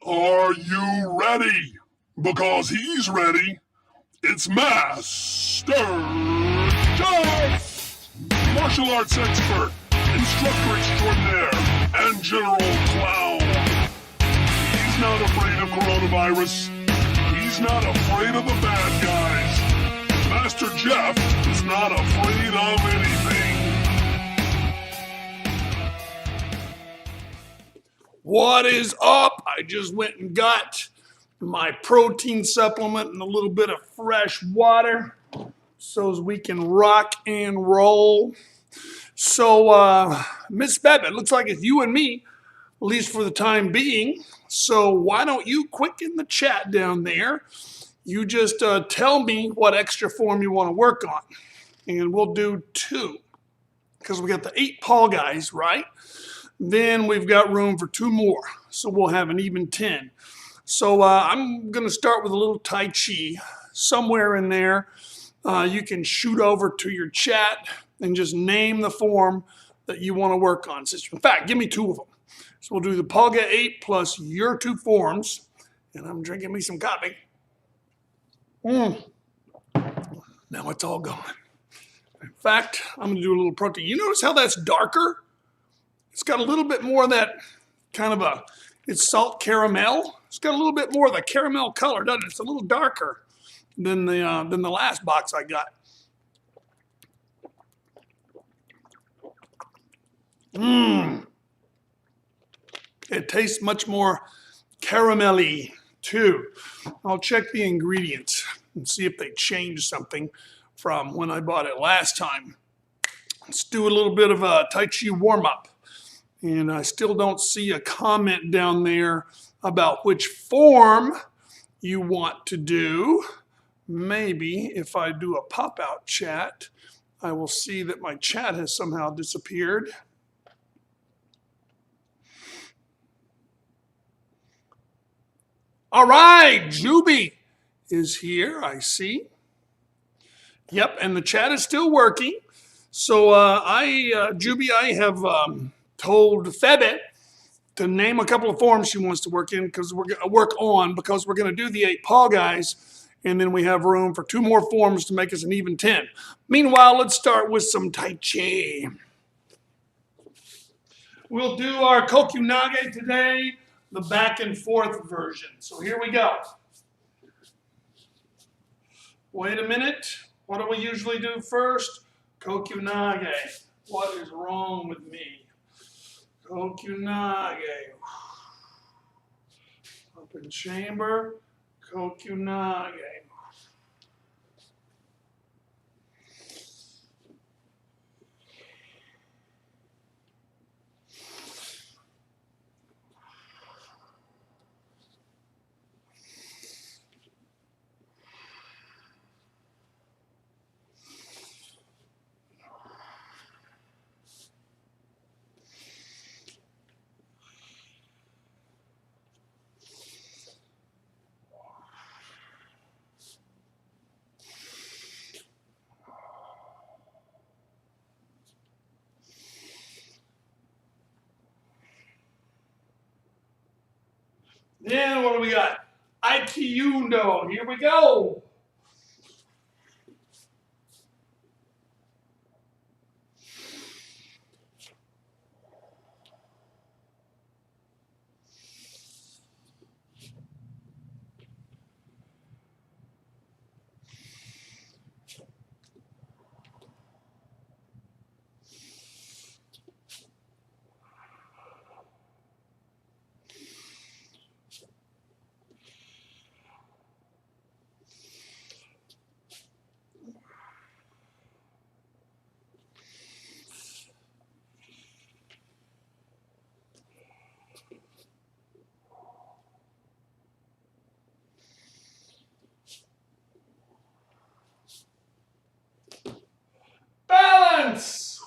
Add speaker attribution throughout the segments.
Speaker 1: Are you ready? Because he's ready. It's Master Jeff, martial arts expert, instructor extraordinaire, and general clown. He's not afraid of coronavirus. He's not afraid of the bad guys. Master Jeff is not afraid of anything. What is up? I just went and got my protein supplement and a little bit of fresh water so as we can rock and roll. So, Miss Babbitt, looks like it's you and me, at least for the time being. So why don't you quicken the chat down there? You just tell me what extra form you want to work on, and we'll do 2. Because we got the 8 Paul guys, right? Then we've got room for 2 more, so we'll have an even 10. So I'm going to start with a little Tai Chi. Somewhere in there, you can shoot over to your chat and just name the form that you want to work on. In fact, give me 2 of them. So we'll do the Pal Gwe 8 plus your 2 forms. And I'm drinking me some coffee. Now it's all gone. In fact, I'm going to do a little protein. You notice how that's darker? It's got a little bit more of that kind of it's salt caramel. It's got a little bit more of the caramel color, doesn't it? It's a little darker than the last box I got. It tastes much more caramelly too. I'll check the ingredients and see if they changed something from when I bought it last time. Let's do a little bit of a Tai Chi warm-up. And I still don't see a comment down there about which form you want to do. Maybe if I do a pop-out chat, I will see that my chat has somehow disappeared. All right, Juby is here, I see. Yep, and the chat is still working. So Juby, I have told Febit to name a couple of forms she wants to work in because we're going to do the 8 Paul guys, and then we have room for 2 more forms to make us an even 10. Meanwhile, let's start with some Tai Chi. We'll do our Kokyunage today, the back and forth version. So here we go. Wait a minute. What do we usually do first? Kokyunage. What is wrong with me? Kokyunage. Open chamber. Kokyunage. Then what do we got? Aikiyundo. Here we go. Balance.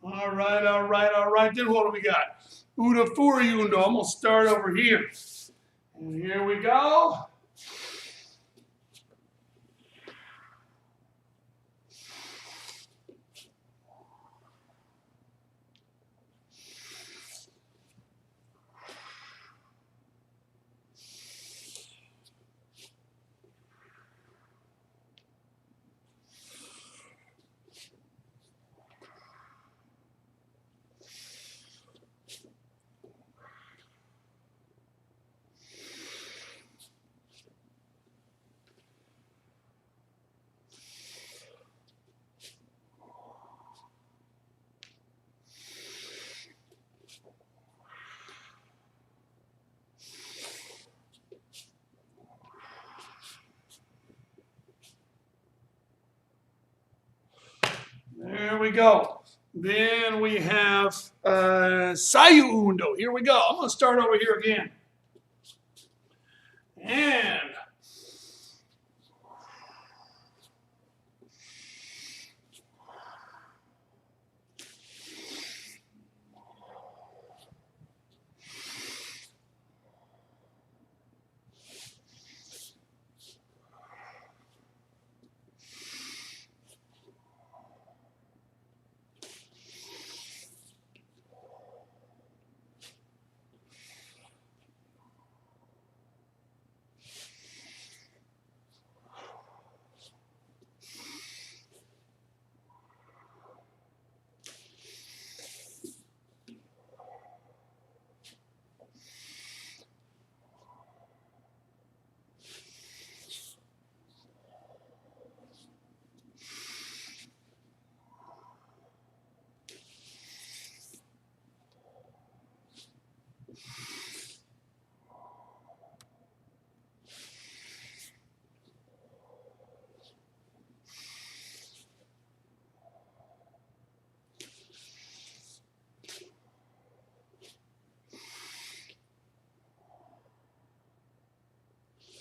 Speaker 1: All right, all right, all right. Then what do we got? Udafuriyundo. I'm going to start over here. And here we go. we go. Then we have Sayu Undo. Here we go. I'm going to start over here again. And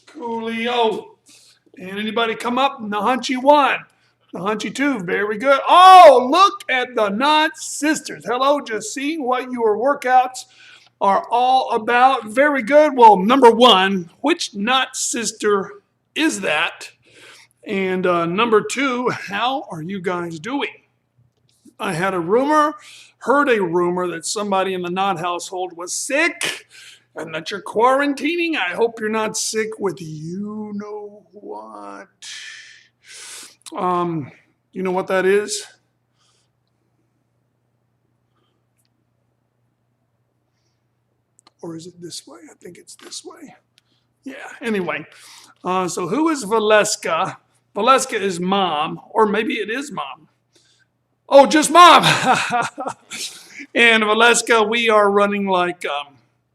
Speaker 1: Coolio. And anybody come up? Nahanchi 1. Nahanchi 2. Very good. Oh, look at the Knot Sisters. Hello, just seeing what your workouts are all about. Very good. Well, number 1, which Knot Sister is that? And number 2, how are you guys doing? I had a rumor, heard a rumor that somebody in the Knot household was sick and that you're quarantining. I hope you're not sick with you know what. You know what that is? Or is it this way? I think it's this way. Yeah, anyway. So who is Valeska? Valeska is mom, or maybe it is mom. Oh, just mom. And Valeska, we are running like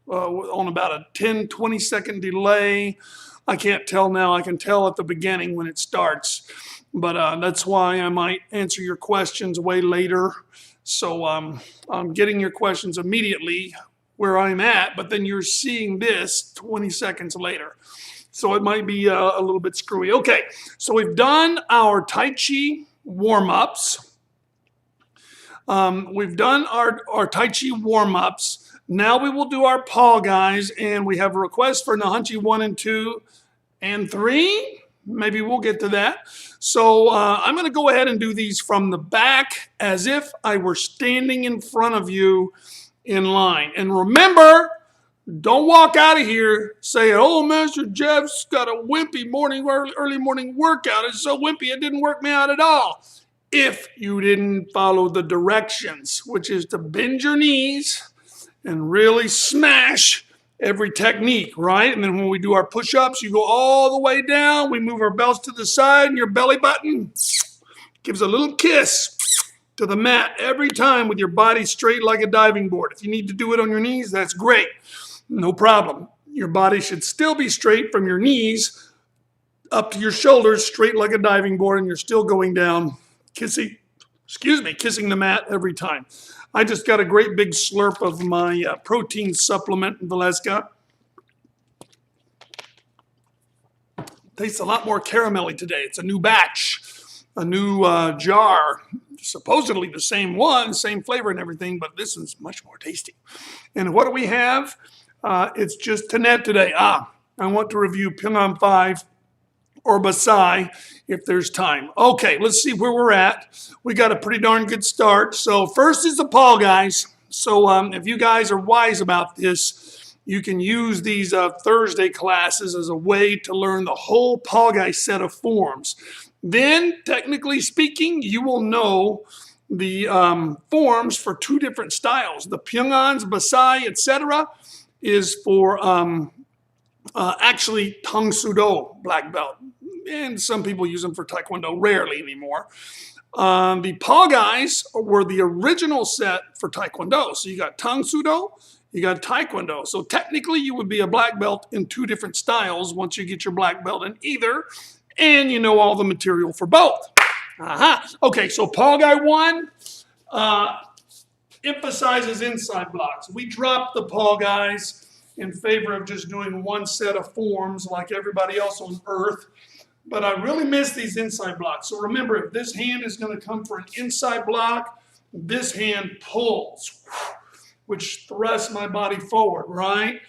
Speaker 1: on about a 10, 20 second delay. I can't tell now. I can tell at the beginning when it starts. But that's why I might answer your questions way later. So I'm getting your questions immediately where I'm at, but then you're seeing this 20 seconds later. So it might be a little bit screwy. Okay, so we've done our Tai Chi warm-ups. We've done our Tai Chi warm-ups. Now we will do our Pal guys, and we have a request for Nahanchi 1 and 2 and 3. Maybe we'll get to that. So I'm going to go ahead and do these from the back as if I were standing in front of you in line. And remember, don't walk out of here saying, oh, Master Jeff's got a wimpy early morning workout. It's so wimpy it didn't work me out at all. If you didn't follow the directions, which is to bend your knees and really smash every technique, right? And then when we do our push-ups, you go all the way down. We move our belts to the side, and your belly button gives a little kiss to the mat every time with your body straight like a diving board. If you need to do it on your knees, that's great. No problem. Your body should still be straight from your knees up to your shoulders, straight like a diving board, and you're still going down, kissing the mat every time. I just got a great big slurp of my protein supplement, Valeska. Tastes a lot more caramelly today. It's a new batch, a new jar. Supposedly the same one, same flavor and everything, but this is much more tasty. And what do we have? It's just Tanet today. I want to review Pyongan 5 or Basai if there's time. Okay, let's see where we're at. We got a pretty darn good start. So first is the Pal guys. So if you guys are wise about this, you can use these Thursday classes as a way to learn the whole Pal guy set of forms. Then, technically speaking, you will know the forms for 2 different styles. The Pyongans, Basai, etc. is for actually Tang Sudo black belt. And some people use them for Taekwondo, rarely anymore. The Pal guys were the original set for Taekwondo. So you got Tang Sudo, you got Taekwondo. So technically you would be a black belt in 2 different styles once you get your black belt in either, and you know all the material for both. Aha. Okay, so Paul Guy 1 emphasizes inside blocks. We dropped the Paul Guys in favor of just doing one set of forms like everybody else on earth. But I really miss these inside blocks. So remember, if this hand is going to come for an inside block, this hand pulls, which thrusts my body forward, right?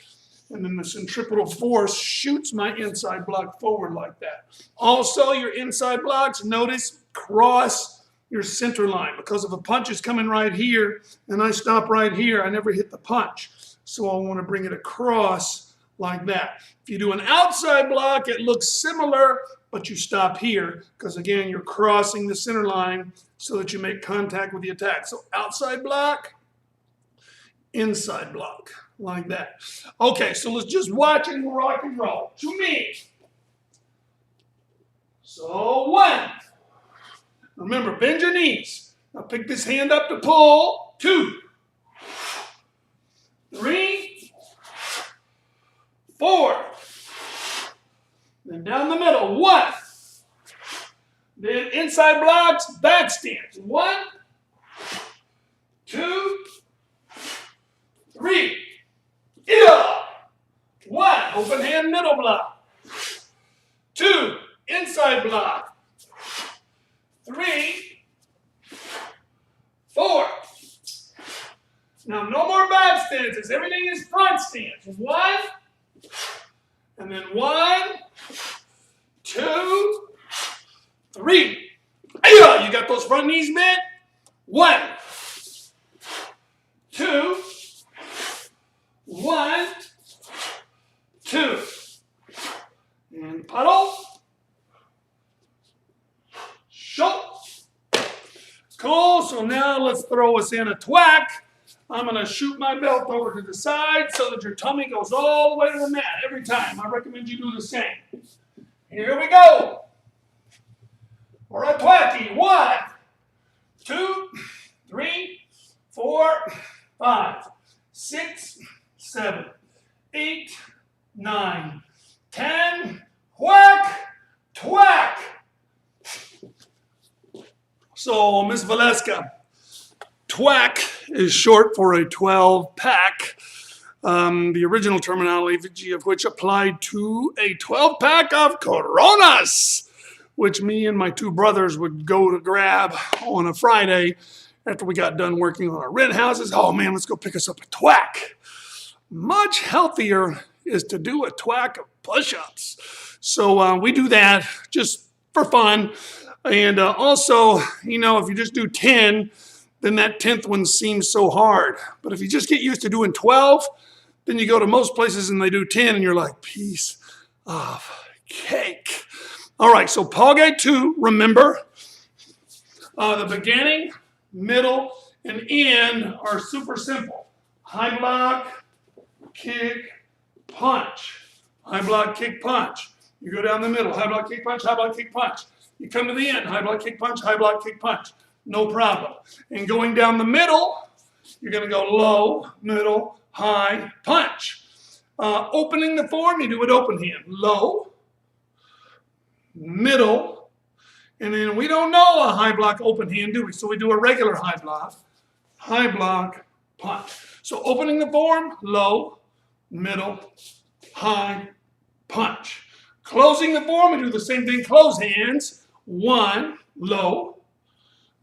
Speaker 1: And then the centripetal force shoots my inside block forward like that. Also, your inside blocks, notice, cross your center line. Because if a punch is coming right here and I stop right here, I never hit the punch. So I want to bring it across like that. If you do an outside block, it looks similar, but you stop here because, again, you're crossing the center line so that you make contact with the attack. So outside block, inside block, like that. Okay, so let's just watch and rock and roll. To me. So 1. Remember, bend your knees. Now pick this hand up to pull. 2, 3, 4. Then down the middle. 1. Then inside blocks, back stance. 1, 2, 3. 1. Open hand middle block. 2. Inside block. 3, 4. Now, no more back stances. Everything is front stance. 1, and then 1, 2, 3. You got those front knees bent? 1, 2, 1, 2. And puddle. Show. Cool, so now let's throw us in a twack. I'm going to shoot my belt over to the side so that your tummy goes all the way to the mat every time. I recommend you do the same. Here we go. For a twacky. 1, 2, 3, 4, 5, 6, 7, 8, 9, 10. Whack, twack. So, Miss Valeska, twack is short for a 12-pack. The original terminology of which applied to a 12-pack of Coronas, which me and my 2 brothers would go to grab on a Friday after we got done working on our rent houses. Oh man, let's go pick us up a twack. Much healthier is to do a twack of push-ups. So we do that just for fun. And also, you know, if you just do 10, then that 10th one seems so hard. But if you just get used to doing 12, then you go to most places and they do 10 and you're like, piece of cake. All right, so Pal Gwe 2, remember, the beginning, middle, and end are super simple. High block, kick, punch. High block, kick, punch. You go down the middle, high block, kick, punch, high block, kick, punch. You come to the end, high block, kick, punch, high block, kick, punch. No problem. And going down the middle, you're going to go low, middle, high, punch. Opening the form, you do it open hand. Low, middle, and then we don't know a high block open hand, do we? So we do a regular high block, punch. So opening the form, low, middle, high, punch. Closing the form, we do the same thing, close hands. 1, low,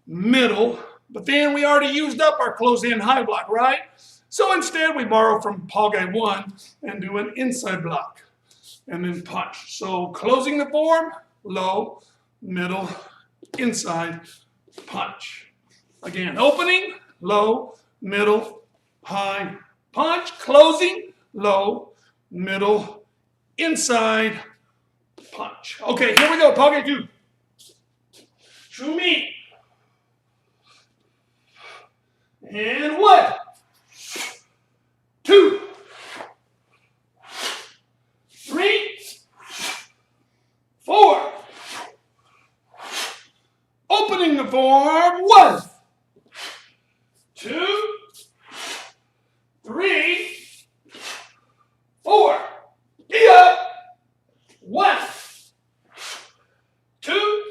Speaker 1: middle, but then we already used up our close hand high block, right? So instead we borrow from Pal Gwe 1 and do an inside block and then punch. So closing the form, low, middle, inside, punch. Again, opening, low, middle, high, punch. Closing, low, middle, inside, punch. Okay, here we go, Pal Gwe 2. To me. And 1, 2, 3, 4. Opening the form, 1, 2, 3, 4. Up. 1, 2,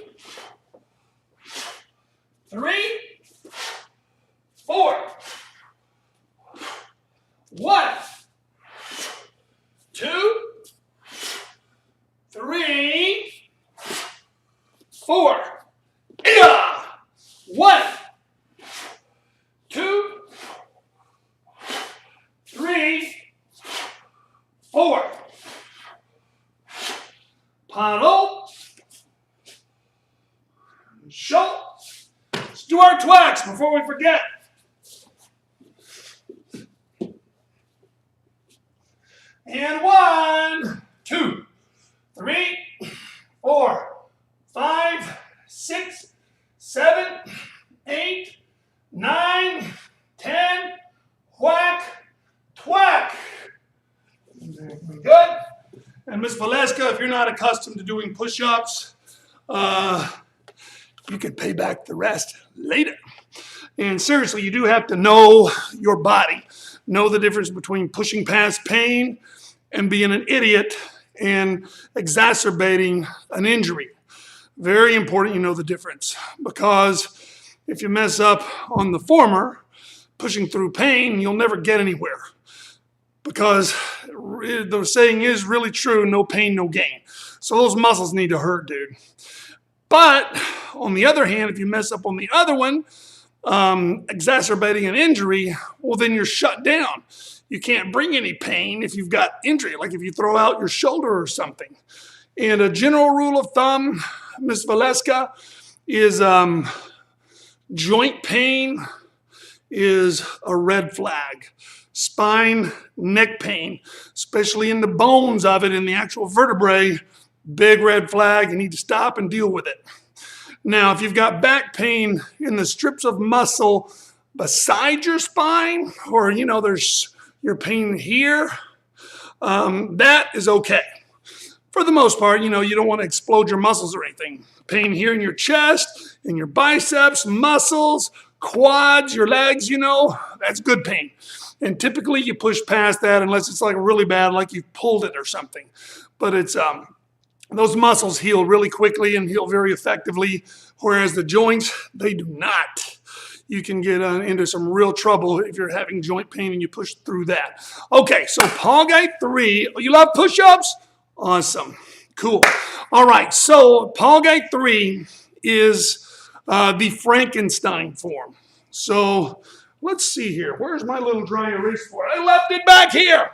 Speaker 1: do our twacks before we forget. And 1, 2, 3, 4, 5, 6, 7, 8, 9, 10, whack, twack. Good. And Miss Valeska, if you're not accustomed to doing push-ups, you can pay back the rest later. And seriously, you do have to know your body. Know the difference between pushing past pain and being an idiot and exacerbating an injury. Very important you know the difference, because if you mess up on the former, pushing through pain, you'll never get anywhere. Because the saying is really true, no pain, no gain. So those muscles need to hurt, dude. But on the other hand, if you mess up on the other one, exacerbating an injury, well, then you're shut down. You can't bring any pain if you've got injury, like if you throw out your shoulder or something. And a general rule of thumb, Miss Valeska, is joint pain is a red flag. Spine, neck pain, especially in the bones of it, in the actual vertebrae, big red flag. You need to stop and deal with it. Now, if you've got back pain in the strips of muscle beside your spine, or, you know, there's your pain here, that is okay. For the most part, you know, you don't want to explode your muscles or anything. Pain here in your chest, in your biceps, muscles, quads, your legs, you know, that's good pain. And typically you push past that unless it's like really bad, like you pulled it or something. But it's those muscles heal really quickly and heal very effectively, whereas the joints, they do not. You can get into some real trouble if you're having joint pain and you push through that. Okay, so Pal Gwe 3, you love push-ups? Awesome, cool. All right, so Pal Gwe 3 is the Frankenstein form. So let's see here. Where's my little dry erase board? I left it back here.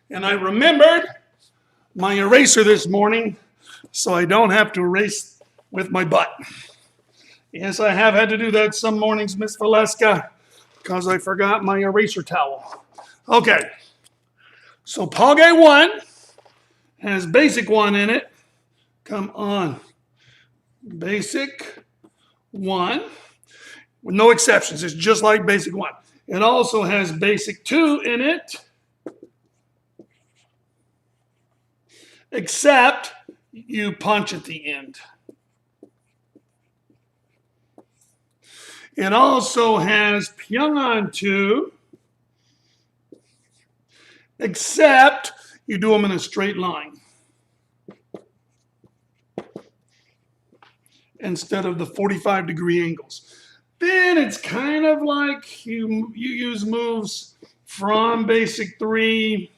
Speaker 1: And I remembered my eraser this morning, so I don't have to erase with my butt. Yes, I have had to do that some mornings, Miss Valeska, because I forgot my eraser towel. Okay, so Pal Gwe 1 has basic 1 in it. Come on. Basic 1, with no exceptions. It's just like basic 1. It also has basic 2 in it, except you punch at the end. It also has Pyongan 2, except you do them in a straight line instead of the 45-degree angles. Then it's kind of like you use moves from basic 3,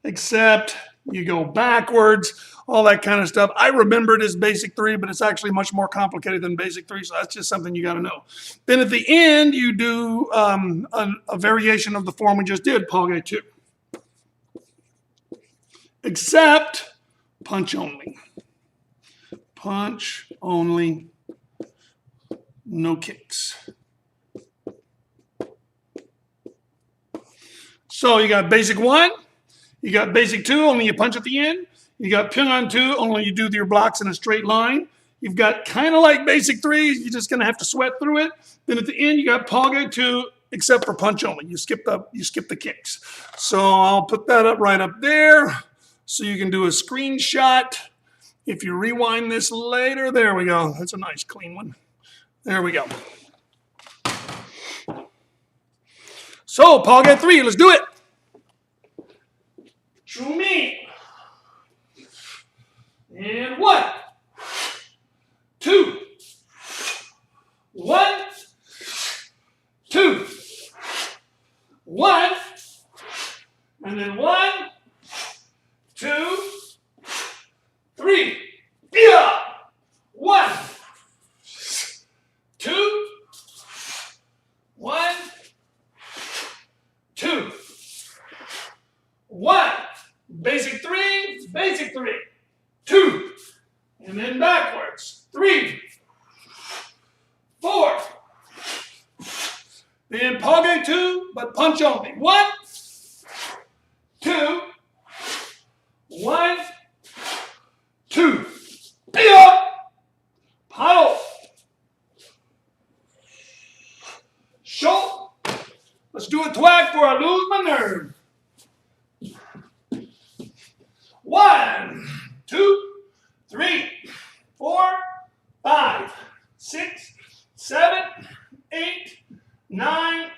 Speaker 1: except you go backwards, all that kind of stuff. I remember it as basic 3, but it's actually much more complicated than basic 3, so that's just something you got to know. Then at the end, you do a variation of the form we just did, Pal Gwe 2. Except punch only. Punch only, no kicks. So you got basic 1, you got basic 2, only you punch at the end. You got Pyongan 2, only you do your blocks in a straight line. You've got kind of like basic 3, you're just gonna have to sweat through it. Then at the end, you got Pal Gwe 2, except for punch only. You skip the kicks. So I'll put that up right up there so you can do a screenshot. If you rewind this later, there we go. That's a nice clean one. There we go. So, Pal Gwe 3, let's do it. True me. And 1, 2, 1, 2, 1, and then 1, 2, 3. Yeah. 1, 2, 1, 2, 1. Basic 3, basic 3. 2, and then backwards, 3, 4. Then Pal Gwe 2, but punch only. 1, 2, 1, 2. Paddle. Show. Let's do a twack before I lose my nerve. 1, 2, 3, 4, 5, 6, 7, 8, 9,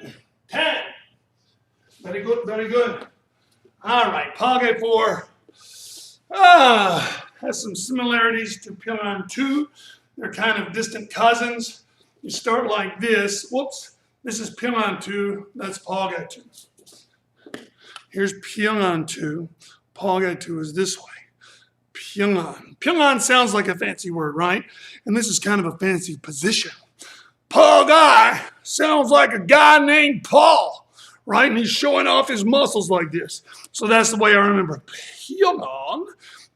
Speaker 1: 10. Very good, very good. All right, Pal Gwe 4 has some similarities to Pyongyang 2. They're kind of distant cousins. You start like this. Whoops. This is Pyongyang 2. That's Pal Gwe 2. Here's Pyongyang 2. Pal Gwe 2 is this way. Pyongyang. Pyongyang sounds like a fancy word, right? And this is kind of a fancy position. Pal Gwe sounds like a guy named Paul, right? And he's showing off his muscles like this. So that's the way I remember Pyongyang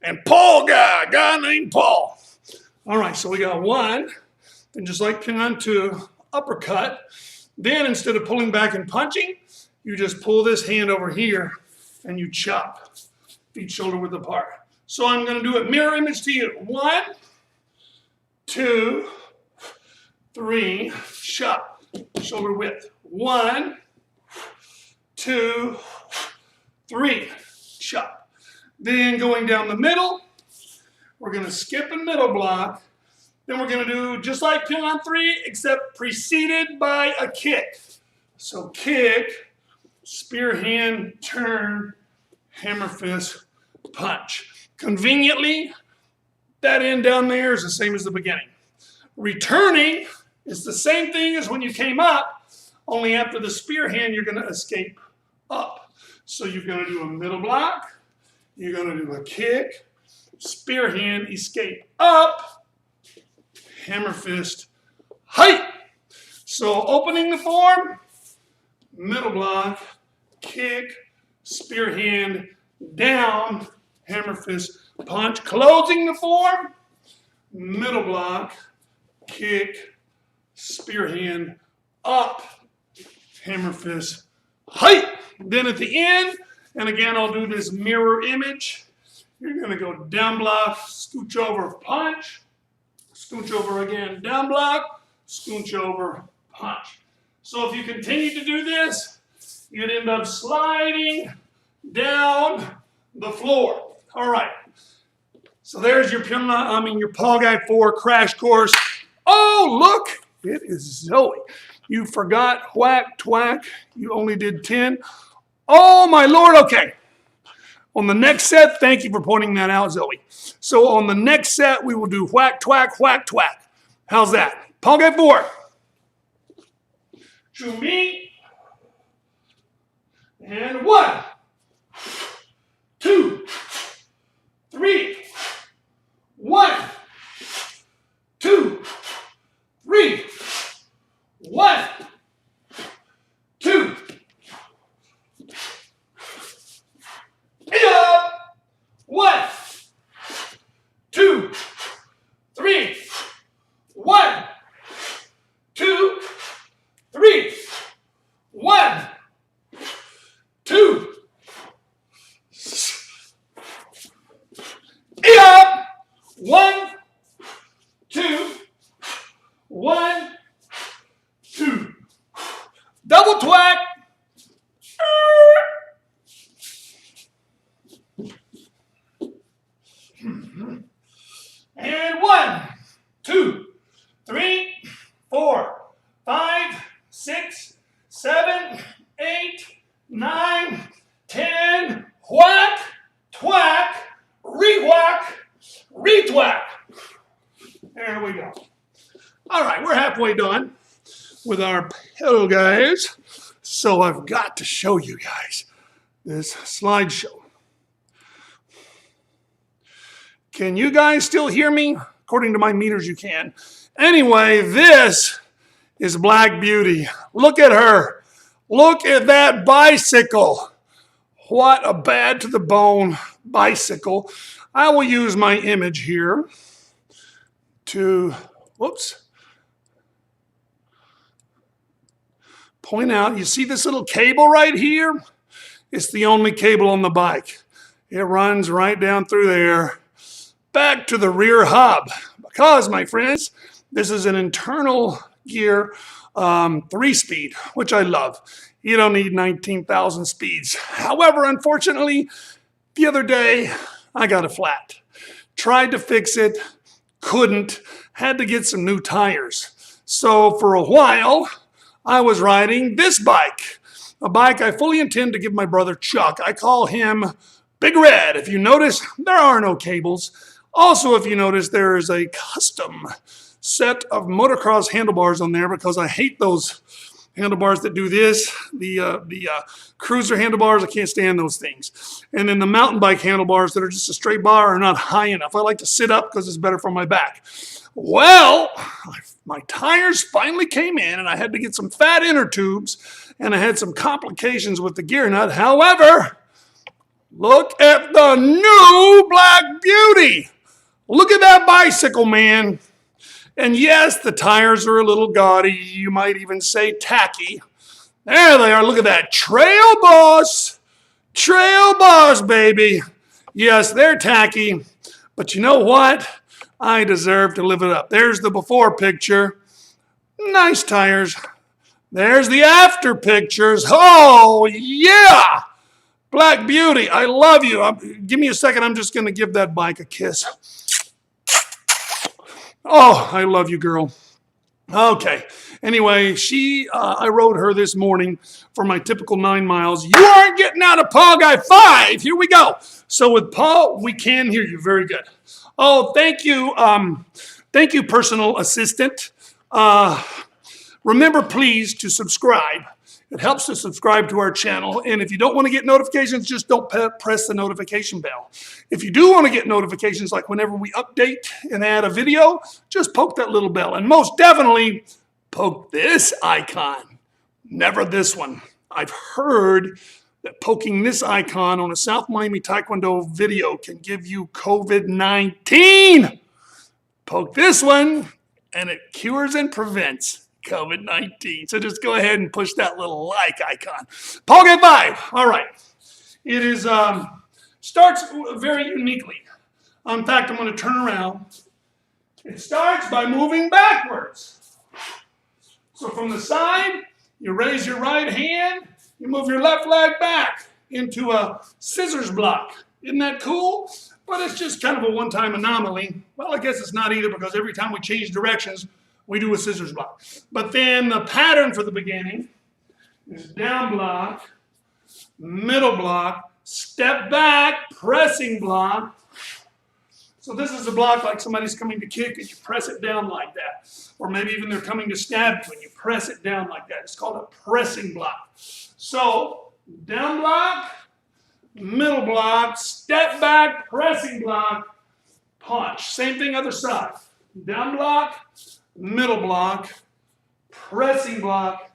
Speaker 1: and Pal Gwe, a guy named Paul. All right, so we got 1, then just like Pyongyang 2, uppercut. Then instead of pulling back and punching, you just pull this hand over here and you chop feet shoulder width apart. So I'm going to do it mirror image to you. 1, 2, 3, chop shoulder width. 1, 2, 3, chop. Then going down the middle, we're going to skip a middle block. Then we're going to do just like Pyongyang 3, except preceded by a kick. So kick, spear hand, turn, hammer fist, punch. Conveniently, that end down there is the same as the beginning. Returning is the same thing as when you came up, only after the spear hand, you're going to escape up. So you're going to do a middle block, you're going to do a kick, spear hand, escape up, hammer fist, height. So opening the form, middle block, kick, spear hand, down, hammer fist, punch. Closing the form, middle block, kick, spear hand, up, hammer fist, height. Then at the end, and again I'll do this mirror image, you're going to go down block, scooch over, punch, scooch over again, down block, scooch over, punch. So if you continue to do this, you'd end up sliding down the floor. All right. So there's your your Pal Gwe 4 crash course. Oh, look, it is Zoe. You forgot whack, twack. You only did 10. Oh, my Lord. Okay. On the next set, thank you for pointing that out, Zoe. So on the next set, we will do whack, twack, whack, twack. How's that? Pal Gwe 4. To me. And 1, 2, 3. 1, 2, 3. 1, 2. Up. 1, 2, 3. 1, 2, 3. 1, 2. Up. 1, 2. 1, 2. Double twack. And 1, 2, 3, 4, 5, 6, 7, 8, 9, 10. Whack, twack, re-whack, re-twack. There we go. All right, we're halfway done with our Pal Gwes. So I've got to show you guys this slideshow. Can you guys still hear me? According to my meters, you can. Anyway, this is Black Beauty. Look at her. Look at that bicycle. What a bad to the bone bicycle. I will use my image here to, whoops, point out, you see this little cable right here? It's the only cable on the bike. It runs right down through there, back to the rear hub. Because, my friends, this is an internal gear 3-speed, which I love. You don't need 19,000 speeds. However, unfortunately, the other day, I got a flat. Tried to fix it, couldn't, had to get some new tires. So for a while, I was riding this bike, a bike I fully intend to give my brother Chuck. I call him Big Red. If you notice, there are no cables. Also, if you notice, there is a custom set of motocross handlebars on there because I hate those handlebars that do this, the cruiser handlebars. I can't stand those things. And then the mountain bike handlebars that are just a straight bar are not high enough. I like to sit up because it's better for my back. Well, my tires finally came in and I had to get some fat inner tubes and I had some complications with the gear nut. However, look at the new Black Beauty. Look at that bicycle, man. And yes, the tires are a little gaudy. You might even say tacky. There they are. Look at that. Trail Boss. Trail Boss, baby. Yes, they're tacky. But you know what? I deserve to live it up. There's the before picture. Nice tires. There's the after pictures. Oh, yeah. Black Beauty, I love you. Give me a second. I'm just going to give that bike a kiss. Oh, I love you, girl. Okay. Anyway, I rode her this morning for my typical 9 miles. You aren't getting out of Pal Gwe 5. Here we go. So with Paul, we can hear you. Very good. Oh, thank you. Thank you, personal assistant. Remember, please, to subscribe. It helps to subscribe to our channel. And if you don't want to get notifications, just don't press the notification bell. If you do want to get notifications, like whenever we update and add a video, just poke that little bell. And most definitely, poke this icon. Never this one. I've heard that poking this icon on a South Miami Taekwondo video can give you COVID-19. Poke this one, and it cures and prevents COVID-19. So just go ahead and push that little like icon. Pal Gwe 5. All right. It is starts very uniquely. In fact, I'm going to turn around. It starts by moving backwards. So from the side, you raise your right hand, you move your left leg back into a scissors block. Isn't that cool? But it's just kind of a one-time anomaly. Well, I guess it's not either because every time we change directions, we do a scissors block. But then the pattern for the beginning is down block, middle block, step back, pressing block. So this is a block like somebody's coming to kick and you press it down like that. Or maybe even they're coming to stab you and you press it down like that. It's called a pressing block. So down block, middle block, step back, pressing block, punch. Same thing other side. Down block, middle block, pressing block,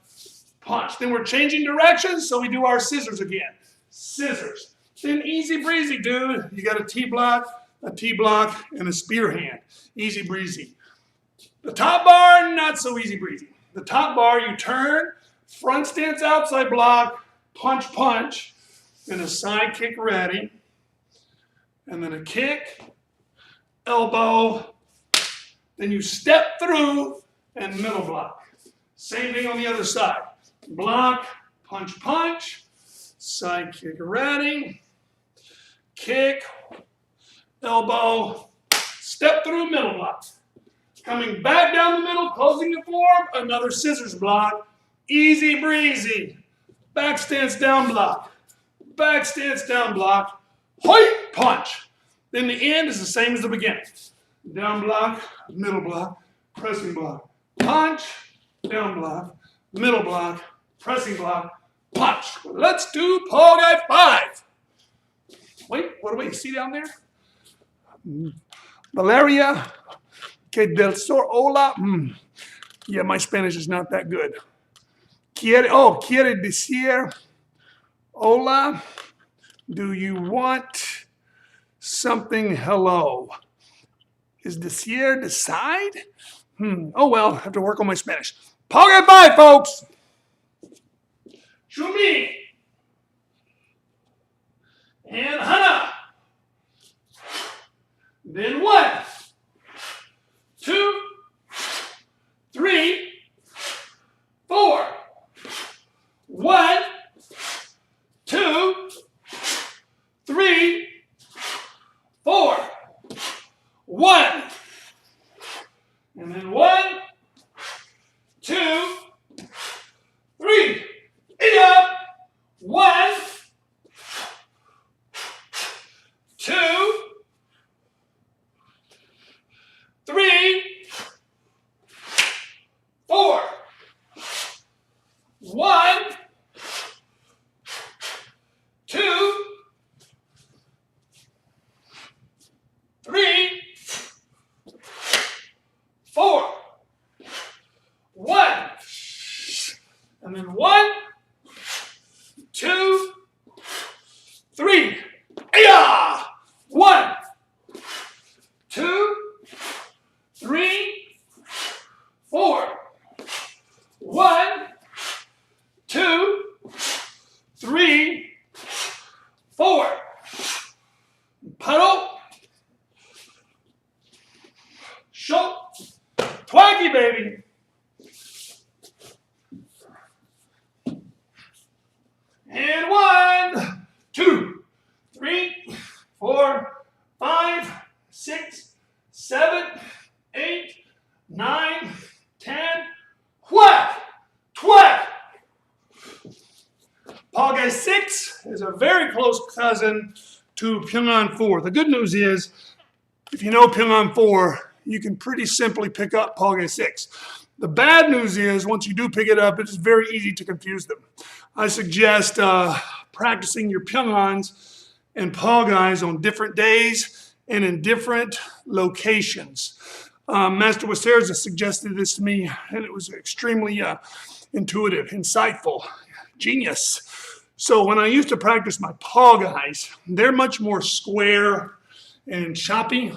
Speaker 1: punch. Then we're changing directions, so we do our scissors again. Scissors. Then easy breezy, dude. You got a T block, and a spear hand. Easy breezy. The top bar, not so easy breezy. The top bar, you turn, front stance outside block, punch, punch, then a side kick ready, and then a kick, elbow, then you step through and middle block. Same thing on the other side. Block, punch, punch, side kick ready, kick, elbow, step through middle block. Coming back down the middle, closing the form, another scissors block. Easy breezy. Back stance down block. Back stance down block. Hoit, punch. Then the end is the same as the beginning. Down block, middle block, pressing block, punch, down block, middle block, pressing block, punch. Let's do Pal Gwe 5. Wait, what do we see down there? Valeria, que del Sur, hola. Yeah, my Spanish is not that good. Quiere decir, hola, do you want something hello. Is decir decide? Oh well, I have to work on my Spanish. Pal Gwe, folks. Chumi. And Hana. Then 1, 2, 3, 4. 1, 2, 3, 4. 1. And then 1, 2, 3. Eat up. 1, 2, 3, 4. 1, 2, 3, 4. 1. And then 1, 2, 3. Yeah! 1, 2, 3, 4. 1, 2, 3, 4. Puddle. Show. Twacky, baby. And 1, 2, 3, 4, 5, 6, 7, 8, 9, 10. Whack! Twack! Pal Gwe 6 is a very close cousin to Pyongan 4. The good news is, if you know Pyongan 4, you can pretty simply pick up Pal Gwe 6. The bad news is, once you do pick it up, it's very easy to confuse them. I suggest practicing your Pyongans and Pal Gwes on different days and in different locations. Master Waserza suggested this to me, and it was extremely intuitive, insightful, genius. So when I used to practice my Pal Gwes, they're much more square and choppy,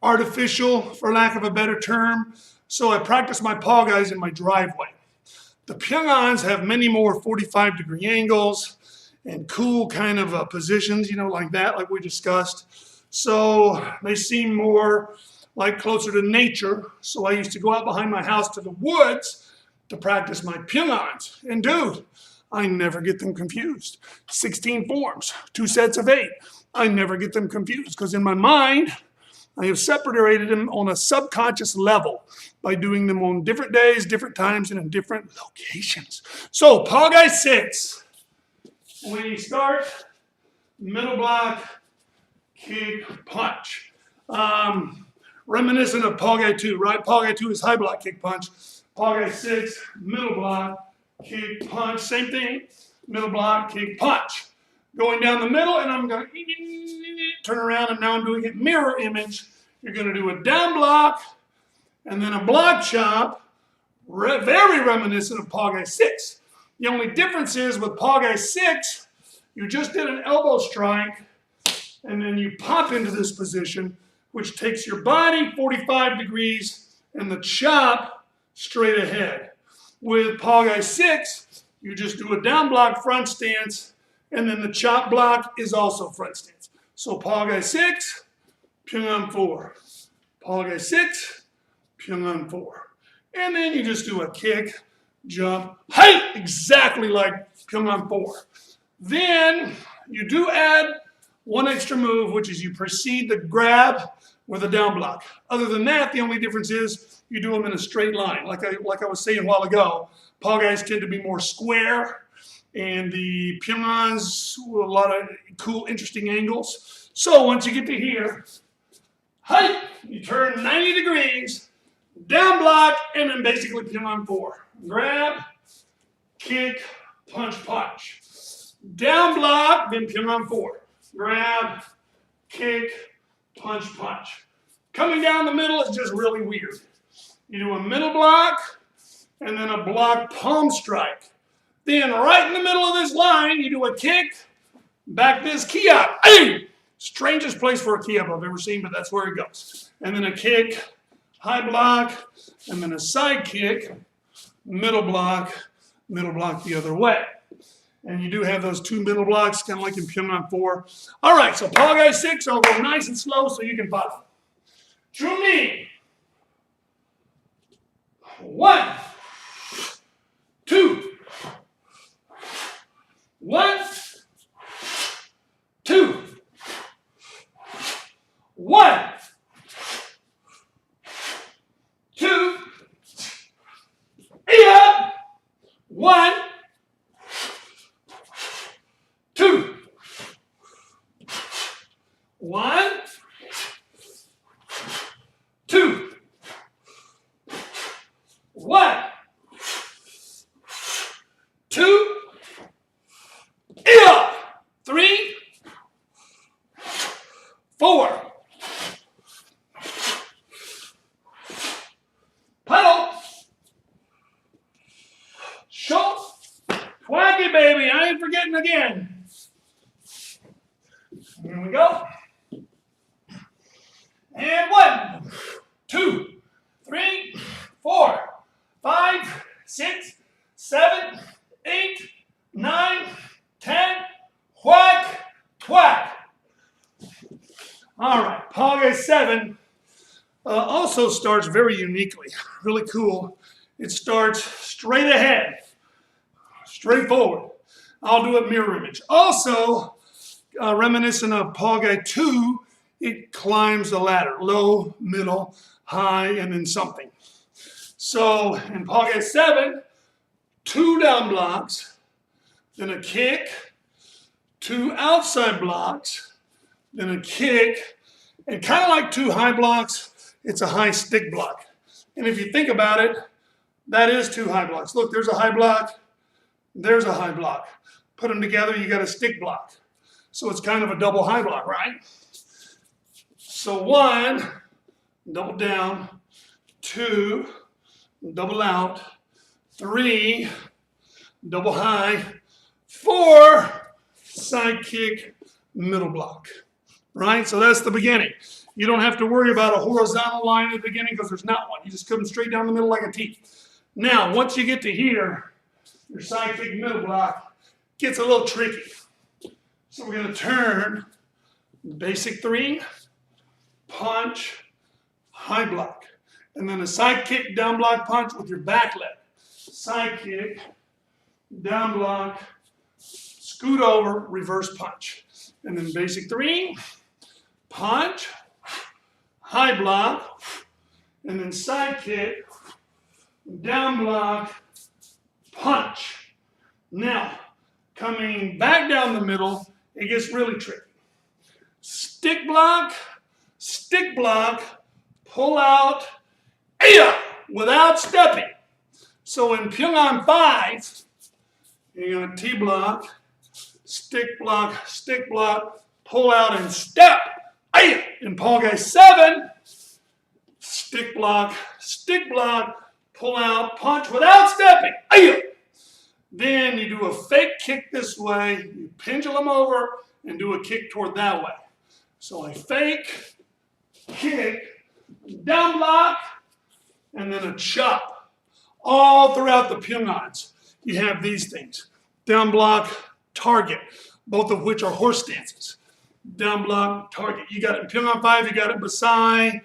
Speaker 1: artificial, for lack of a better term. So I practice my Pal Gwes in my driveway. The Pyongans have many more 45-degree angles and cool kind of positions, you know, like that, like we discussed. So they seem more like closer to nature. So I used to go out behind my house to the woods to practice my Pyongans. And dude, I never get them confused. 16 forms, 2 sets of 8. I never get them confused because in my mind, I have separated them on a subconscious level by doing them on different days, different times, and in different locations. So, Pal Gwe 6. When you start, middle block, kick, punch. Reminiscent of Pal Gwe 2, right? Pal Gwe 2 is high block, kick, punch. Pal Gwe 6, middle block, kick, punch. Same thing, middle block, kick, punch. Going down the middle, and I'm going to turn around, and now I'm doing it mirror image. You're going to do a down block, and then a block chop, very reminiscent of Pal Gwe 6. The only difference is with Pal Gwe 6, you just did an elbow strike, and then you pop into this position, which takes your body 45 degrees and the chop straight ahead. With Pal Gwe 6, you just do a down block front stance, and then the chop block is also front stance. So Pal Gwe 6, Pyongan 4. Pal Gwe 6, Pyongan 4. And then you just do a kick, jump, height, exactly like Pyongan 4. Then you do add one extra move, which is you proceed to grab with a down block. Other than that, the only difference is you do them in a straight line. Like I was saying a while ago, Pal Gwes tend to be more square, and the Pyongans, a lot of cool, interesting angles. So once you get to here, height, you turn 90 degrees, down block, and then basically Pyongan 4. Grab, kick, punch, punch. Down block, then Pyongan 4. Grab, kick, punch, punch. Coming down the middle is just really weird. You do a middle block, and then a block palm strike. Then right in the middle of this line, you do a kick, back this key up. Hey! Strangest place for a key up I've ever seen, but that's where it goes. And then a kick, high block, and then a side kick, middle block the other way. And you do have those two middle blocks, kind of like in Pyongyang 4. All right, so Pal Gwe 6, I'll go nice and slow so you can follow. Chumi. 1, 2. 1, 2. 1, 2. 1, 2. 1, 2. 1, 2. 3, 4. Pedal. Short. Twacky, baby. I ain't forgetting again. Here we go. And 1, 2, 3, 4, 5, 6, 7, 8, 9, 10. Whack, twack. All right, Pal Gwe 7 also starts very uniquely. Really cool. It starts straight ahead, straight forward. I'll do a mirror image. Also, reminiscent of Pal Gwe 2, it climbs the ladder, low, middle, high, and then something. So in Pal Gwe 7, 2 down blocks, then a kick, 2 outside blocks, then a kick, and kind of like 2 high blocks, it's a high stick block. And if you think about it, that is 2 high blocks. Look, there's a high block, there's a high block. Put them together, you got a stick block. So it's kind of a double high block, right? So 1, double down, 2, double out, 3, double high, 4, side kick, middle block, right? So that's the beginning. You don't have to worry about a horizontal line at the beginning because there's not one. You just come straight down the middle like a T. Now, once you get to here, your side kick, middle block gets a little tricky. So we're going to turn basic 3, punch, high block, and then a side kick, down block punch with your back leg. Side kick, down block, scoot over, reverse punch. And then basic 3, punch, high block, and then side kick, down block, punch. Now, coming back down the middle, it gets really tricky. Stick block, pull out, without stepping. So in Pyongyang 5, you're going to T block, stick block, pull out and step. In Pal Gwe 7, stick block, pull out, punch without stepping. Then you do a fake kick this way, you pendulum over, and do a kick toward that way. So a fake, kick, down block, and then a chop. All throughout the Pyongyangs, you have these things. Down block, target, both of which are horse stances. Down block, target. You got it in Pyongyang 5, you got it in Basai.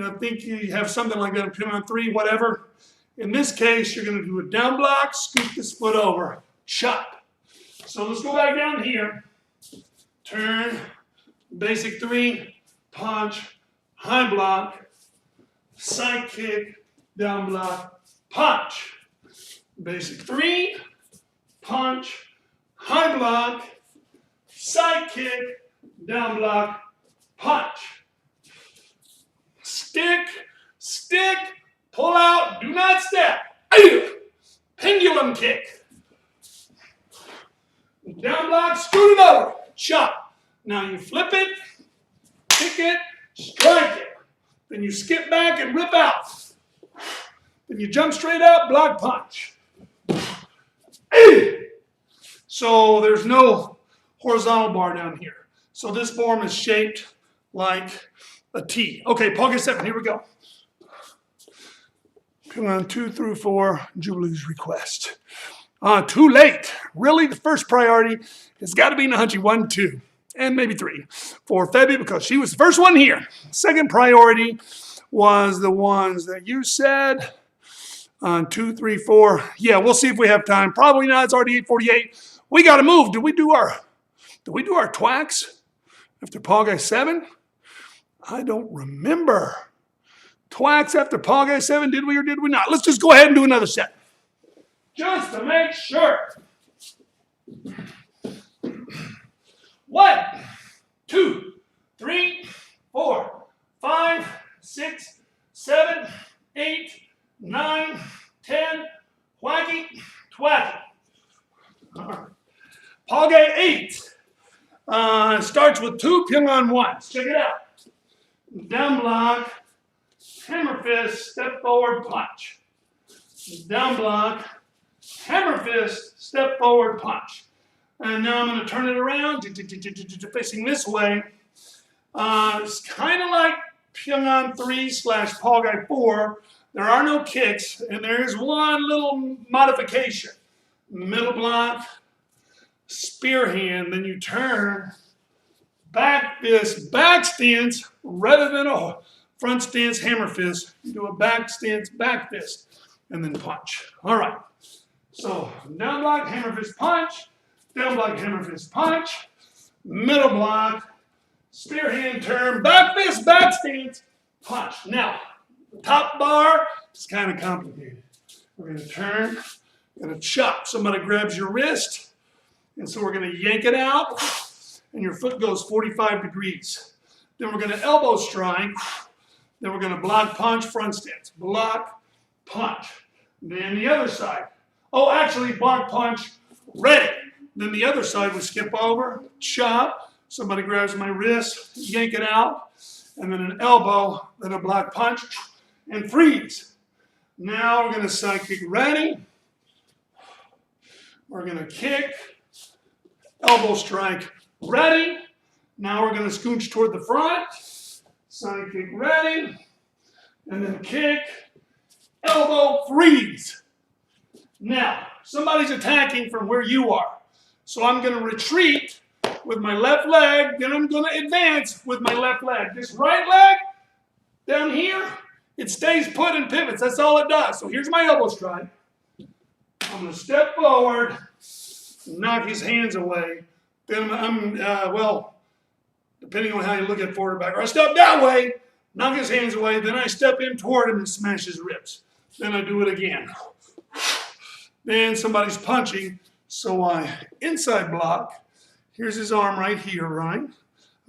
Speaker 1: I think you have something like that in Pyongyang 3, whatever. In this case, you're going to do a down block, scoop this foot over, chop. So let's go back down here. Turn, basic 3, punch, high block, side kick, down block, punch. Basic 3, punch, high block, side kick, down block, punch. Stick, pull out, do not step. Pendulum kick. Down block, scoot it over, chop. Now you flip it, kick it, strike it. Then you skip back and rip out. Then you jump straight up, block punch. So there's no horizontal bar down here. So this form is shaped like a T. Okay, Pal Gwe 7, here we go. Pyongan 2 through 4, Jubilee's request. Too late. Really, the first priority has got to be Nahanchi 1, 2, and maybe 3 for Febby because she was the first one here. Second priority was the ones that you said. 2, 3, 4. Yeah, we'll see if we have time. Probably not. It's already 8:48. We got to move. Did we do our twacks after Pal Gwe 7? I don't remember. Twacks after Pal Gwe 7, did we or did we not? Let's just go ahead and do another set. Just to make sure. 1, 2, 3, 4, 5, 6, 7, 8, 9, 10, whacky, twacky. Pal Gwe 8 starts with 2 Pyongan 1s. Check it out. Down block, hammer fist, step forward, punch. Down block, hammer fist, step forward, punch. And now I'm going to turn it around, facing this way. It's kind of like Pyongan 3 / Pal Gwe 4. There are no kicks, and there's one little modification. Middle block, spear hand, then you turn, back fist, back stance, rather than a front stance, hammer fist. You do a back stance, back fist, and then punch. All right. So down block, hammer fist, punch. Down block, hammer fist, punch. Middle block, spear hand, turn, back fist, back stance, punch. Now, the top bar is kind of complicated. We're going to turn, going to chop. Somebody grabs your wrist, and so we're going to yank it out, and your foot goes 45 degrees. Then we're going to elbow strike. Then we're going to block, punch, front stance. Block, punch. Then the other side. Oh, actually, block, punch, ready. Then the other side we skip over, chop. Somebody grabs my wrist, yank it out. And then an elbow, then a block, punch, and freeze. Now we're going to side kick, ready. We're going to kick, elbow strike, ready. Now we're going to scooch toward the front. Side kick, ready. And then kick, elbow, freeze. Now, somebody's attacking from where you are. So I'm going to retreat with my left leg, then I'm going to advance with my left leg. This right leg, down here, it stays put and pivots. That's all it does. So here's my elbow strike. I'm going to step forward, knock his hands away. Then well, depending on how you look at forward or back, or I step that way, knock his hands away, then I step in toward him and smash his ribs. Then I do it again. Then somebody's punching, so I inside block. Here's his arm right here, right?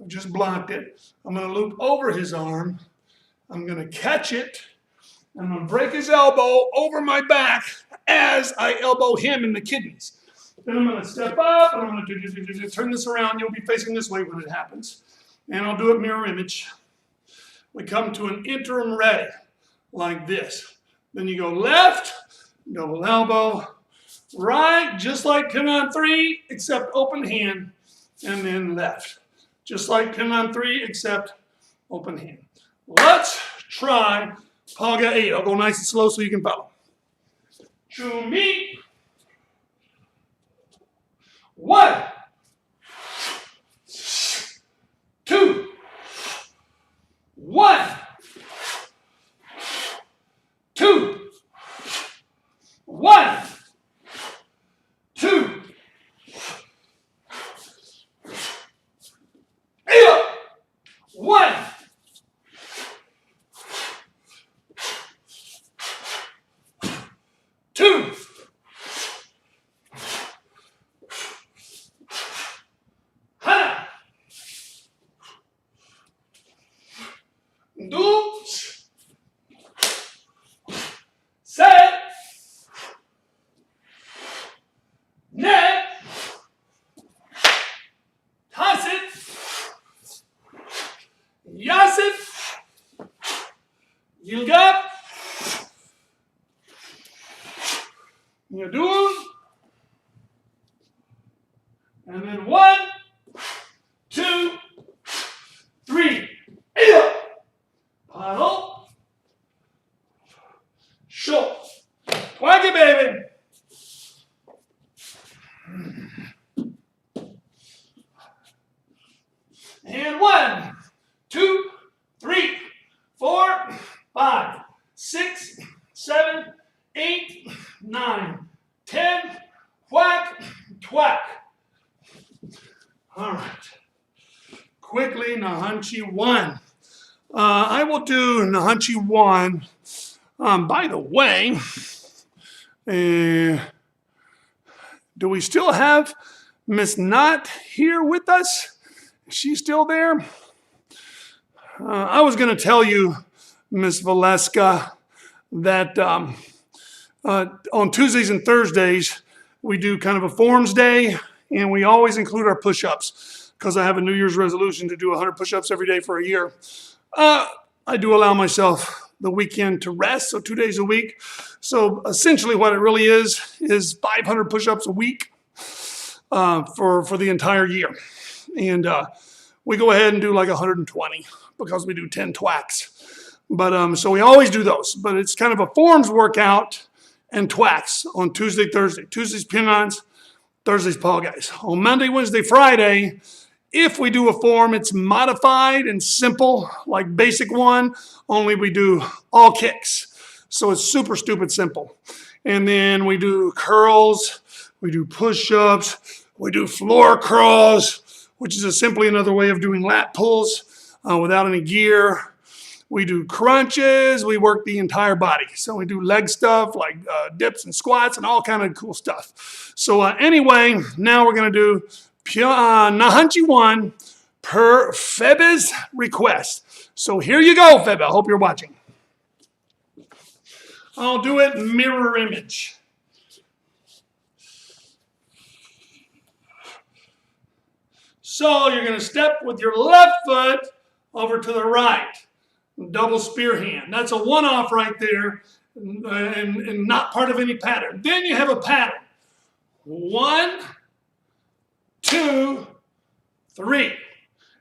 Speaker 1: I've just blocked it. I'm going to loop over his arm. I'm going to catch it. I'm going to break his elbow over my back as I elbow him in the kidneys. Then I'm going to step up, and I'm going to turn this around. You'll be facing this way when it happens. And I'll do it mirror image. We come to an interim ready, like this. Then you go left, double elbow, right, just like Pyongan 3, except open hand, and then left. Just like Pyongan 3, except open hand. Let's try Pal Gwe 8. I'll go nice and slow so you can follow. Chumi. 1, 2, 1, 2, 1, 2, 1, 2, hana, do, set, net, toss it, yasit, yilgap, yadun, and then 1, 2, Short. Twack it, baby. And 1, 2, 3, 4, 5, 6, 7, 8, 9, 10. Whack, twack. All right. Quickly, Nahanchi 1. I will do Nahanchi 1. By the way, do we still have Miss Knott here with us? Is she still there? I was going to tell you, Miss Valeska, that on Tuesdays and Thursdays, we do kind of a forms day, and we always include our push-ups because I have a New Year's resolution to do 100 push-ups every day for a year. I do allow myself the weekend to rest, so 2 days a week. So essentially what it really is 500 push-ups a week for the entire year. And we go ahead and do like 120 because we do 10 twacks. But so we always do those, but it's kind of a forms workout and twacks on Tuesday, Thursday. Tuesday's Pyongyang's, Thursday's Pal Gwe's. On Monday, Wednesday, Friday, if we do a form, it's modified and simple, like basic one, only we do all kicks. So it's super stupid simple. And then we do curls, we do push-ups, we do floor crawls, which is simply another way of doing lat pulls without any gear. We do crunches, we work the entire body. So we do leg stuff like dips and squats and all kind of cool stuff. So anyway, now we're gonna do Nahanchi 1 per Febe's request. So here you go, Febe. I hope you're watching. I'll do it mirror image. So you're going to step with your left foot over to the right. Double spear hand. That's a one-off right there and not part of any pattern. Then you have a pattern. 1, 2, 3.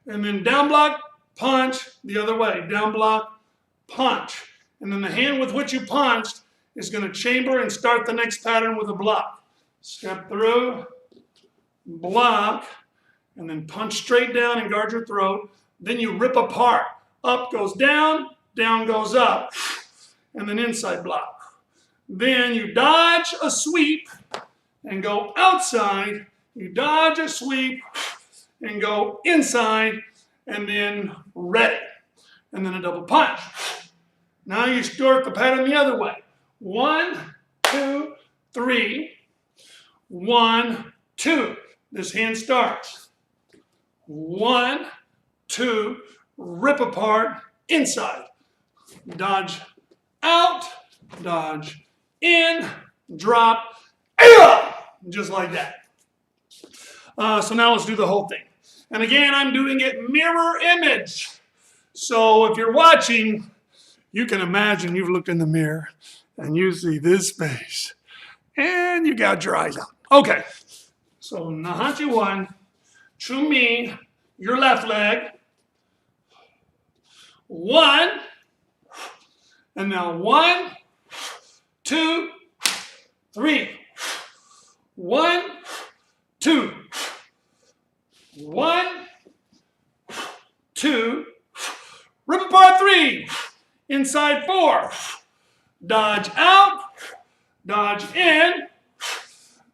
Speaker 1: And then down block, punch the other way. Down block, punch. And then the hand with which you punched is going to chamber and start the next pattern with a block. Step through, block, and then punch straight down and guard your throat. Then you rip apart. Up goes down goes up, and then inside block. Then you dodge a sweep and go outside. You dodge a sweep and go inside, and then ready. And then a double punch. Now you start the pattern the other way. 1, 2, 3. 1, 2. This hand starts. 1, 2. Rip apart, inside. Dodge out, dodge in, drop, just like that. So now let's do the whole thing. And again, I'm doing it mirror image. So if you're watching, you can imagine you've looked in the mirror and you see this face and you got your eyes out. Okay, so Nahanchi 1, to me, your left leg. 1, and now 1, 2, 3. 1, 2. 1, 2. Rip apart 3. Inside 4. Dodge out. Dodge in.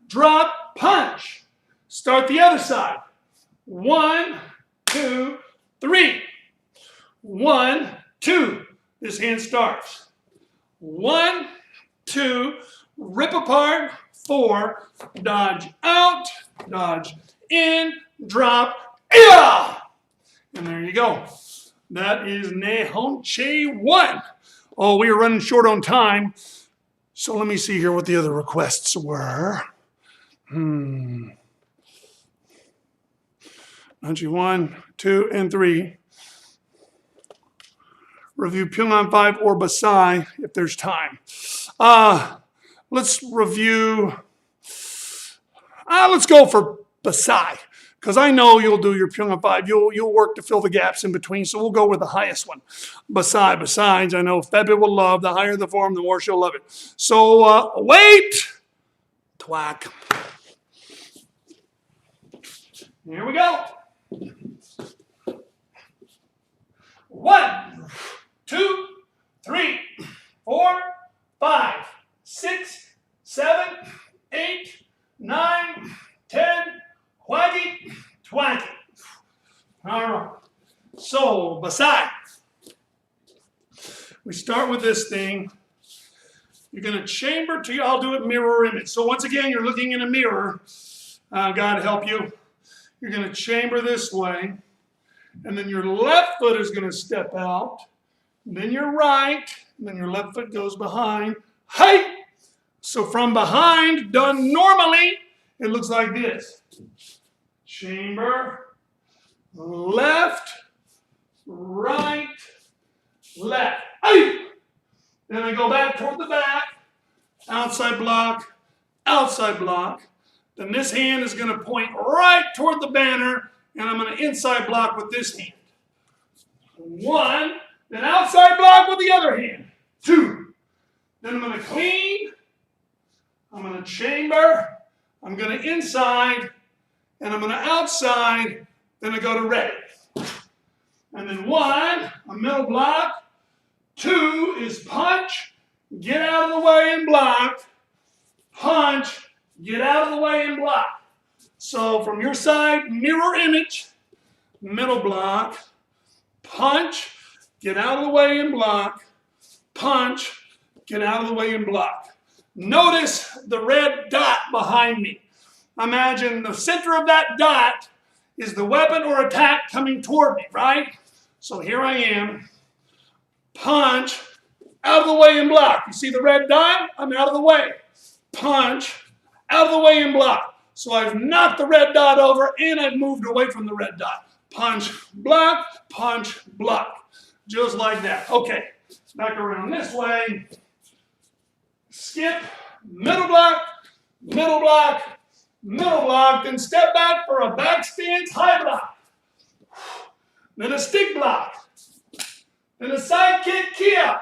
Speaker 1: Drop, punch. Start the other side. 1, 2, 3. 1, 2. This hand starts. 1, 2. Rip apart. 4. Dodge out. Dodge in. Drop. And there you go. That is Nahanchi 1. Oh, we are running short on time. So let me see here what the other requests were. Nahanchi 1, 2, and 3. Review Pyongyang 5 or Basai if there's time. Let's review. Let's go for Basai. because I know you'll do your Pyongyang 5. You'll work to fill the gaps in between, so we'll go with the highest one. Besides, I know Febby will love, the higher the form, the more she'll love it. So wait, twack. Here we go. 1, 2, 3, 4, 5, 6, 7, 8, 9, 10, waggy, twacky. All right. So, beside, we start with this thing. You're going to chamber to, I'll do it mirror image. So once again, you're looking in a mirror. God help you. You're going to chamber this way. And then your left foot is going to step out. Then your right. And then your left foot goes behind. Hey! So from behind, done normally, it looks like this. Chamber, left, right, left. Hey! Then I go back toward the back, outside block, outside block. Then this hand is going to point right toward the banner, and I'm going to inside block with this hand. 1, then outside block with the other hand. 2. Then I'm going to clean, I'm going to chamber, I'm going to inside, and I'm going to outside, then I go to ready. And then 1, a middle block. 2 is punch, get out of the way and block. Punch, get out of the way and block. So from your side, mirror image, middle block, punch, get out of the way and block. Punch, get out of the way and block. Notice the red dot behind me. Imagine the center of that dot is the weapon or attack coming toward me, right? So here I am. Punch, out of the way and block. You see the red dot? I'm out of the way. Punch, out of the way and block. So I've knocked the red dot over and I've moved away from the red dot. Punch, block, just like that. Okay, back around this way. Skip, middle block, middle block, middle block, then step back for a back stance, high block. Then a stick block. Then a side kick, kia.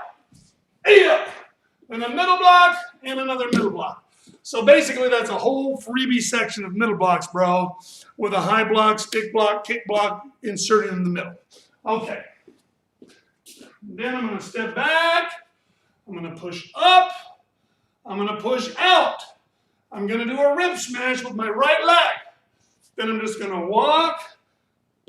Speaker 1: Then a middle block and another middle block. So basically that's a whole freebie section of middle blocks, bro, with a high block, stick block, kick block inserted in the middle. Okay. Then I'm going to step back. I'm going to push up. I'm going to push out. I'm going to do a rib smash with my right leg. Then I'm just going to walk,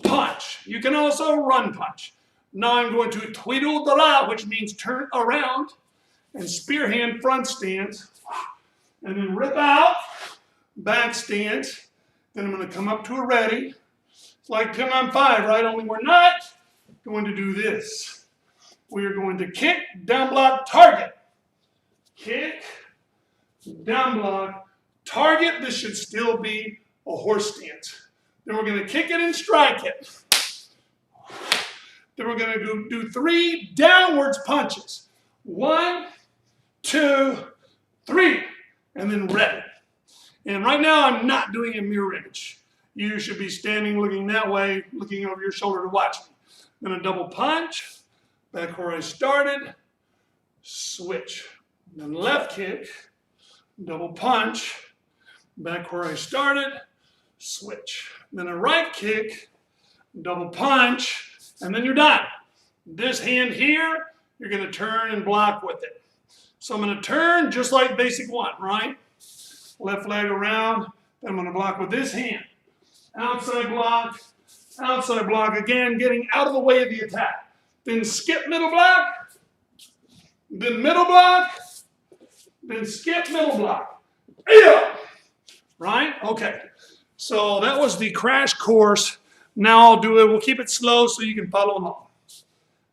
Speaker 1: punch. You can also run punch. Now I'm going to twiddle the la, which means turn around, and spear hand front stance. And then rip out, back stance. Then I'm going to come up to a ready. It's like Pyongyang 5, right? Only we're not going to do this. We are going to kick, down block, target. Kick, down block, target. This should still be a horse stance. Then we're going to kick it and strike it. Then we're going to do 3 downwards punches. 1, 2, 3. And then ready. And right now I'm not doing a mirror image. You should be standing looking that way, looking over your shoulder to watch me. Then a double punch, back where I started, switch. Then left kick, double punch, back where I started, switch. Then a right kick, double punch, and then you're done. This hand here, you're going to turn and block with it. So I'm going to turn just like basic 1, right? Left leg around, then I'm going to block with this hand. Outside block again, getting out of the way of the attack. Then skip middle block, then middle block, then skip middle block. Right? Okay. So that was the crash course. Now I'll do it. We'll keep it slow so you can follow along.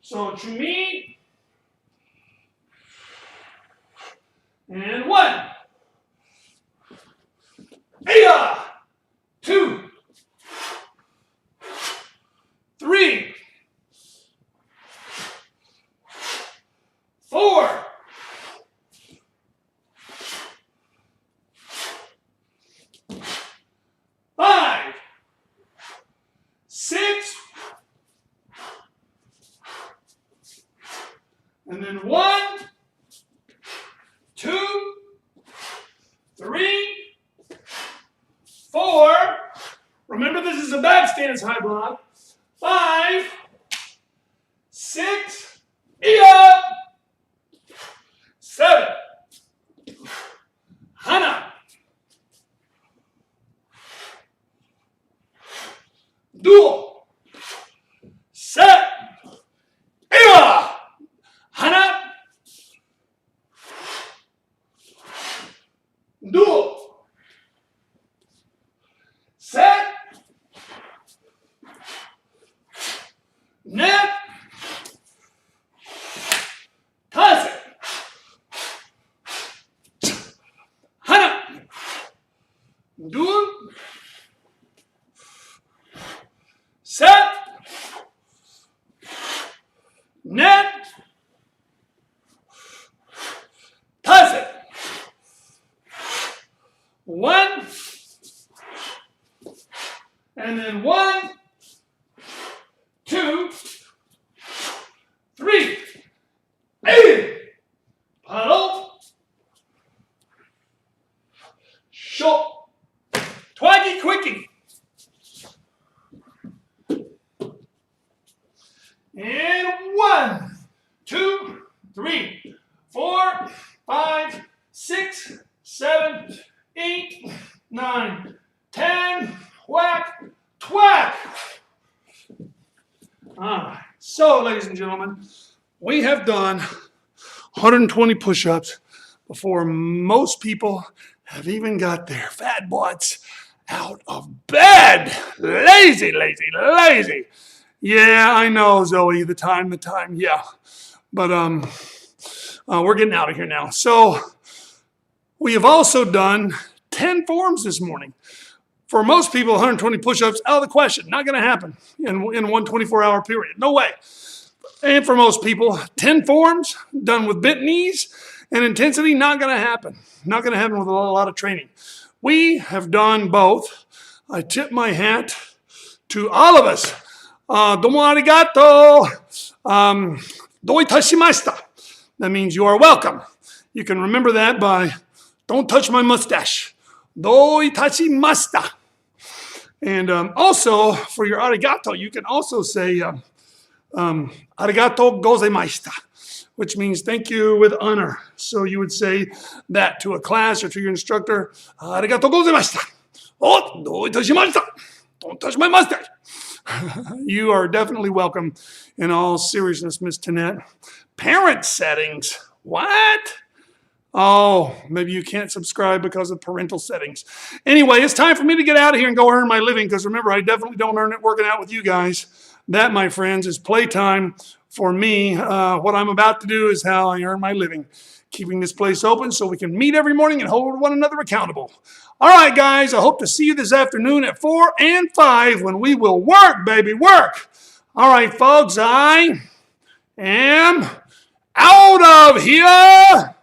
Speaker 1: So to me, and 1. 2. 3. 4. 5. And then 1, 2, 3, 4. Remember, this is a back stance high block. 5, 6, 7. Hana. Duo. Set. Iwa. Hana. Duo. Set. Net. Toss it. Hana. Duo. Set. Net. Toss it. 1. And then 1, 2, 3. Paddle. Short. Twaggy quickie. And 1, 2, 3, 4, 5, 6, 7, 8, 9, 10. Whack, twack. All right. So, ladies and gentlemen, we have done 120 push-ups before most people have even got their fat butts out of bed. Lazy, lazy, lazy. Yeah, I know, Zoe, the time, yeah. But we're getting out of here now. So, we have also done 10 forms this morning. For most people, 120 push-ups, out of the question. Not going to happen in one 24-hour period. No way. And for most people, 10 forms done with bent knees and intensity, not going to happen. Not going to happen with a lot of training. We have done both. I tip my hat to all of us. Domo arigato. Doi tashimashita. That means you are welcome. You can remember that by don't touch my mustache. Doi tashimashita. And also, for your arigato, you can also say arigato gozaimashita, which means thank you with honor. So you would say that to a class or to your instructor, arigato gozaimashita. Oh, doi tashimashita. Don't touch my mustache. You are definitely welcome in all seriousness, Miss Tanette. Parent settings. What? Oh, maybe you can't subscribe because of parental settings. Anyway, it's time for me to get out of here and go earn my living because remember, I definitely don't earn it working out with you guys. That, my friends, is playtime for me. What I'm about to do is how I earn my living, keeping this place open so we can meet every morning and hold one another accountable. All right, guys, I hope to see you this afternoon at 4 and 5 when we will work, baby, work. All right, folks, I am out of here.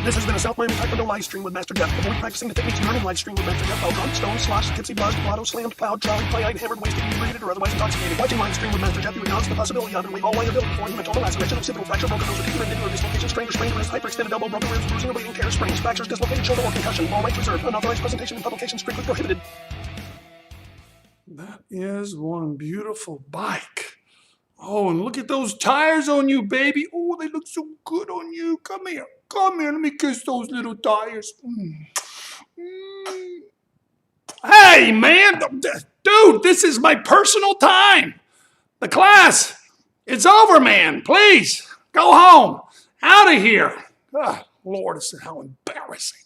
Speaker 1: This has been a South Miami Taekwondo live stream with Master Jeff. Avoid practicing the techniques learned in live stream with Master Jeff while drunk, stoned, sloshed, tipsy, buzzed, blotto, slammed, plowed, trolley, play-eyed, hammered, wasted, inebriated, or otherwise intoxicated. Watching live stream with Master Jeff, you acknowledge the possibility of and waive all liability for hematoma, laceration, occipital fracture, broken nose, articular injury, or dislocation, strained or sprained wrist, hyperextended elbow, broken ribs, bruising or bleeding, tears, sprains, fractures, dislocated shoulder, or concussion. All rights reserved. Unauthorized presentation and publication strictly prohibited. That is one beautiful bike. Oh, and look at those tires on you, baby. Oh, they look so good on you. Come here. Come here. Let me kiss those little tires. Hey, man. Dude, this is my personal time. The class, it's over, man. Please, go home. Out of here. Oh, Lord, how embarrassing.